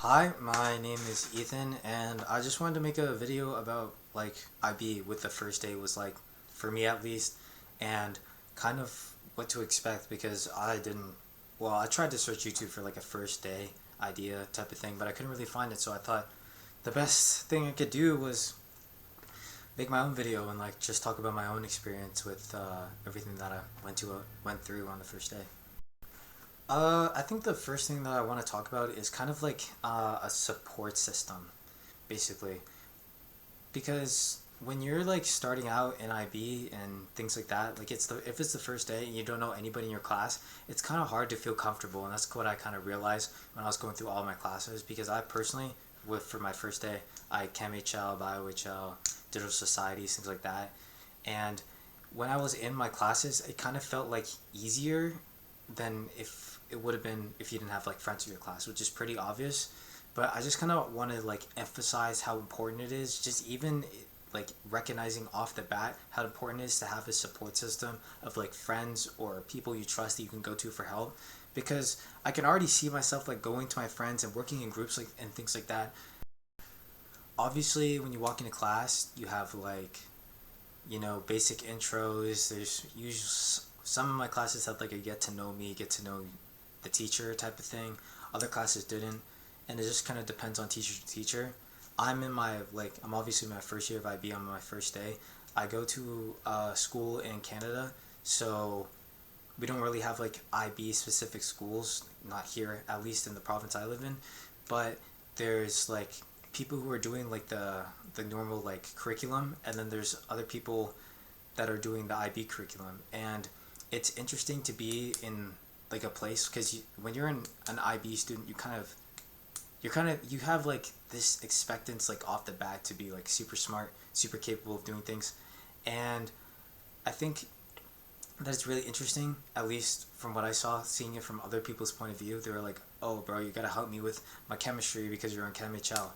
Hi, my name is Ethan, and I just wanted to make a video about IB, what the first day was like for me at least, and kind of what to expect because I didn't. Well, I tried to search YouTube for like a first day idea type of thing, but I couldn't really find it. So I thought the best thing I could do was make my own video and like just talk about my own experience with everything that I went through on the first day. I think the first thing that I want to talk about is kind of like a support system, basically, because when you're like starting out in IB and things like that, like if it's the first day and you don't know anybody in your class, it's kind of hard to feel comfortable, and that's what I kind of realized when I was going through all my classes. Because I personally, with for my first day, I Chem HL, Bio HL, Digital Societies, things like that, and when I was in my classes, it kind of felt like easier than if it would have been if you didn't have like friends in your class, which is pretty obvious. But I just kind of want to like emphasize how important it is, just even like recognizing off the bat how important it is to have a support system of like friends or people you trust that you can go to for help. Because I can already see myself like going to my friends and working in groups like and things like that. Obviously, when you walk into class, you have like basic intros. There's usually some of my classes had like a get to know me, get to know the teacher type of thing. Other classes didn't, and it just kind of depends on teacher to teacher. I'm obviously in my first year of IB. On my first day. I go to school in Canada, so we don't really have like IB specific schools, not here, at least in the province I live in. But there's like people who are doing like the normal like curriculum, and then there's other people that are doing the IB curriculum. And it's interesting to be in like a place because when you're an IB student, you have like this expectance like off the bat to be like super smart, super capable of doing things. And I think that it's really interesting, at least from what I saw, seeing it from other people's point of view. They were like, oh bro, you gotta help me with my chemistry because you're on Chem HL.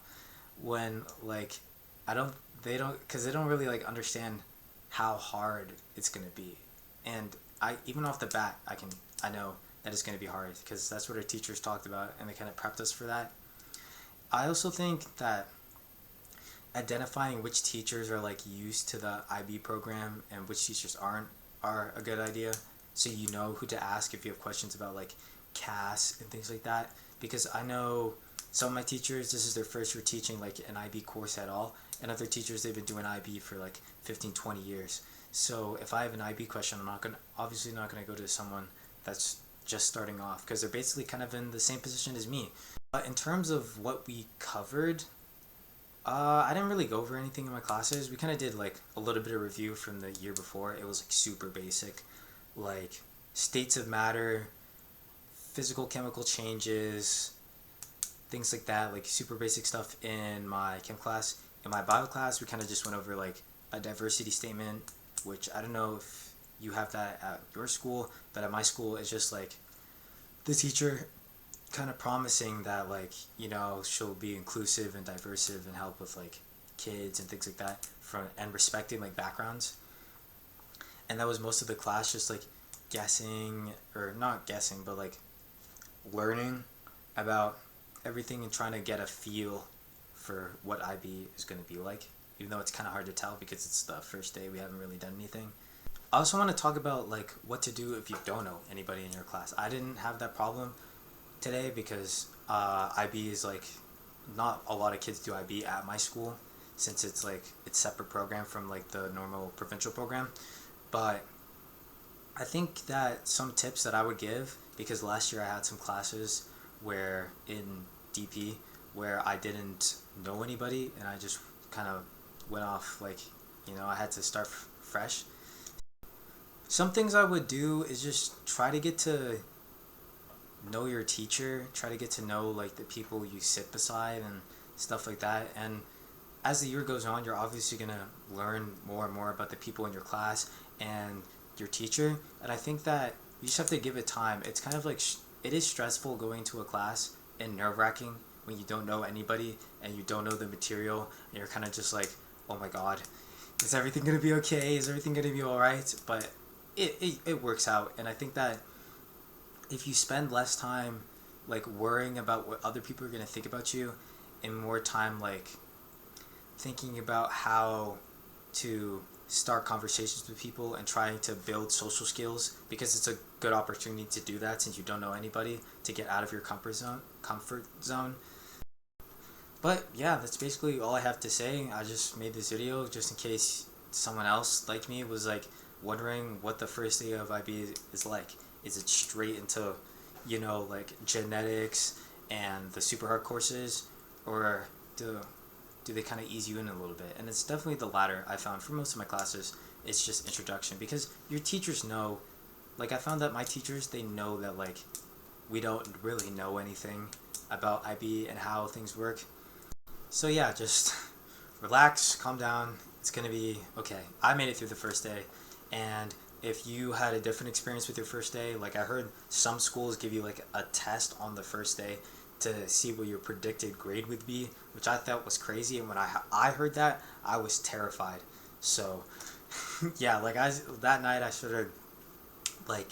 When like I don't they don't because they don't really like understand how hard it's gonna be. And I even off the bat I know that it's gonna be hard because that's what our teachers talked about, and they kind of prepped us for that. I also think that identifying which teachers are like used to the IB program and which teachers aren't are a good idea, so you know who to ask if you have questions about like CAS and things like that. Because I know some of my teachers, this is their first year teaching like an IB course at all, and other teachers, they've been doing IB for like 15, 20 years. So if I have an IB question, I'm obviously not gonna go to someone that's just starting off, because they're basically kind of in the same position as me. But in terms of what we covered, I didn't really go over anything in my classes. We kind of did like a little bit of review from the year before. It was like super basic, like states of matter, physical chemical changes, things like that, like super basic stuff in my chem class. In my bio class, we kind of just went over like a diversity statement, which I don't know if you have that at your school, but at my school, it's just like the teacher kind of promising that like she'll be inclusive and diversive and help with like kids and things like that from and respecting like backgrounds. And that was most of the class, just like guessing, or not guessing, but like learning about everything and trying to get a feel for what IB is going to be like, even though it's kind of hard to tell because it's the first day, we haven't really done anything. I also want to talk about like what to do if you don't know anybody in your class. I didn't have that problem today because IB is like not a lot of kids do IB at my school, since it's separate program from like the normal provincial program. But I think that some tips that I would give, because last year I had some classes where in DP where I didn't know anybody and I just kind of went off like I had to start fresh. Some things I would do is just try to get to know your teacher, try to get to know like the people you sit beside and stuff like that. And as the year goes on, you're obviously going to learn more and more about the people in your class and your teacher. And I think that you just have to give it time. It's kind of like it is stressful going to a class and nerve-wracking when you don't know anybody and you don't know the material, and you're kind of just like, oh my god, is everything going to be okay? Is everything going to be all right? But it works out. And I think that if you spend less time like worrying about what other people are going to think about you, and more time like thinking about how to start conversations with people and trying to build social skills, because it's a good opportunity to do that since you don't know anybody, to get out of your comfort zone. But yeah, that's basically all I have to say. I just made this video just in case someone else like me was like wondering what the first day of IB is like. Is it straight into, like genetics and the super hard courses, or do they kind of ease you in a little bit? And it's definitely the latter. I found for most of my classes, it's just introduction, because your teachers know, like I found that my teachers, they know that like we don't really know anything about IB and how things work. So yeah, just relax, calm down. It's gonna be okay. I made it through the first day, and if you had a different experience with your first day, like I heard some schools give you like a test on the first day to see what your predicted grade would be, which I thought was crazy. And when I heard that, I was terrified. So yeah, like that night I started like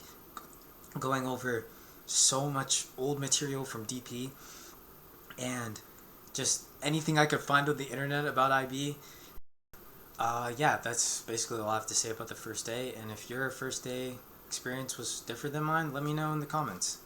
going over so much old material from DP and just anything I could find on the internet about IB. Yeah, that's basically all I have to say about the first day. And if your first day experience was different than mine, let me know in the comments.